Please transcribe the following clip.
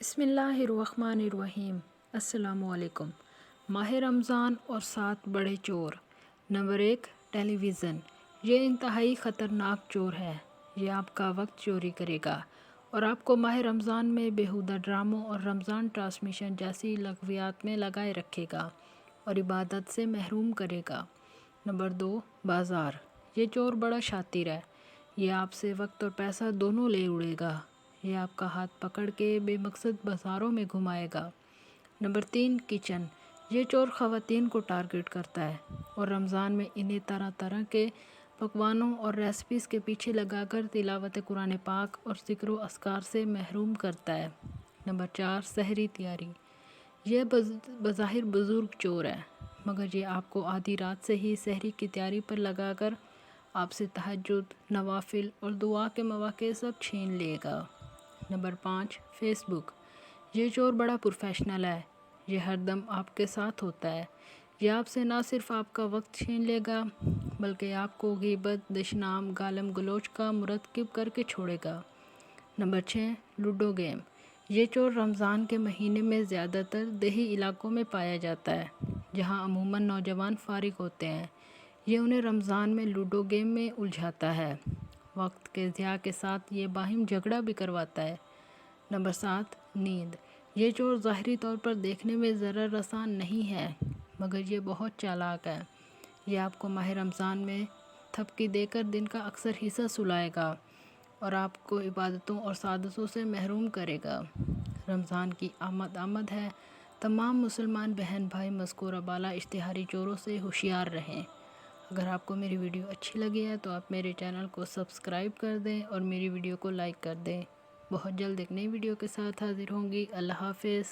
بسم اللہ الرحمن الرحیم۔ السلام علیکم۔ ماہ رمضان اور 7 بڑے چور۔ نمبر 1، ٹیلی ویژن۔ یہ انتہائی خطرناک چور ہے۔ یہ آپ کا وقت چوری کرے گا اور آپ کو ماہ رمضان میں بیہودہ ڈراموں اور رمضان ٹرانسمیشن جیسی لغویات میں لگائے رکھے گا اور عبادت سے محروم کرے گا۔ نمبر 2، بازار۔ یہ چور بڑا شاطر ہے۔ یہ آپ سے وقت اور پیسہ دونوں لے اڑے گا۔ یہ آپ کا ہاتھ پکڑ کے بے مقصد بازاروں میں گھمائے گا۔ Number 3، kitchen. یہ چور خواتین کو ٹارگٹ کرتا ہے اور رمضان میں انہیں طرح طرح کے پکوانوں اور ریسپیز کے پیچھے لگا کر تلاوت قرآن پاک اور ذکر و اذکار سے محروم کرتا ہے۔ نمبر 4، سحری تیاری۔ یہ بظاہر بزرگ چور ہے، مگر یہ آپ کو آدھی رات سے ہی سحری کی تیاری پر لگا کر آپ سے تہجد، نوافل اور دعا کے مواقع سب چھین لے گا۔ نمبر 5، فیس بک۔ یہ چور بڑا پروفیشنل ہے۔ یہ ہر دم آپ کے ساتھ ہوتا ہے۔ یہ آپ سے نہ صرف آپ کا وقت چھین لے گا بلکہ آپ کو غیبت، دشنام، گالم گلوچ کا مرتکب کر کے چھوڑے گا۔ Number 6، ludo game. یہ چور رمضان کے مہینے میں زیادہ تر دیہی علاقوں میں پایا جاتا ہے، جہاں عموماً نوجوان فارغ ہوتے ہیں۔ یہ انہیں رمضان میں لوڈو گیم میں الجھاتا ہے۔ وقت کے ضیاع کے ساتھ یہ باہم جھگڑا بھی کرواتا ہے۔ نمبر 7، نیند۔ یہ چور ظاہری طور پر دیکھنے میں ضرر رساں نہیں ہے، مگر یہ بہت چالاک ہے۔ یہ آپ کو ماہ رمضان میں تھپکی دے کر دن کا اکثر حصہ سلائے گا اور آپ کو عبادتوں اور سعادتوں سے محروم کرے گا۔ رمضان کی آمد ہے۔ تمام مسلمان بہن بھائی مذکورہ بالا اشتہاری چوروں سے ہوشیار رہیں۔ اگر آپ کو میری ویڈیو اچھی لگی ہے تو آپ میرے چینل کو سبسکرائب کر دیں اور میری ویڈیو کو لائک کر دیں۔ بہت جلد ایک نئی ویڈیو کے ساتھ حاضر ہوں گی۔ اللہ حافظ۔